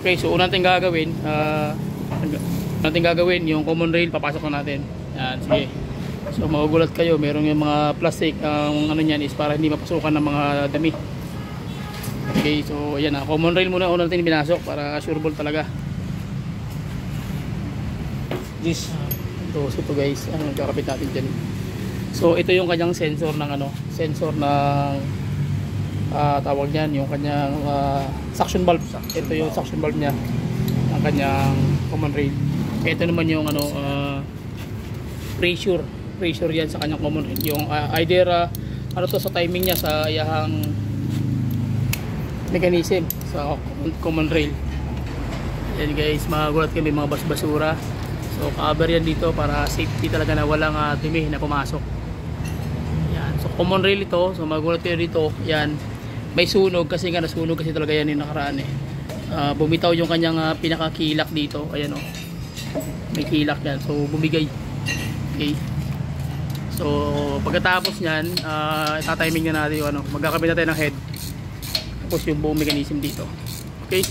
Okay, so unang natin gagawin yung common rail, papasok na natin. Yan, sige. So magugulat kayo, meron yung mga plastic, ang ano niyan is para hindi mapasukan ng mga dumi. Okay, so ayan na, common rail muna unang natin binasok para sure ball talaga. This, so ito guys, ano kakapit natin dyan. So ito yung kanyang sensor ng tawag niyan, yung kanyang suction valve. Ito yung suction valve niya, ang kanyang common rail. Ito naman yung pressure yan sa kanyang common rail. Yung either ano to sa timing niya sa iyahang mechanism sa common rail. Yan guys, magulat kayo, may mga basura. So cover yan dito para safety talaga na walang dumi na pumasok. Yan, so common rail ito. So magulat kayo dito, yan may sunog kasi nga nasunog kasi talaga yan yung nakaraan eh. Bumitaw yung kanyang pinakakilak dito. Ayan o, may kilak yan, so bumigay. Okay, so pagkatapos nyan itatiming na natin yung magkakabit natin ng head tapos yung buong mechanism dito. Okay.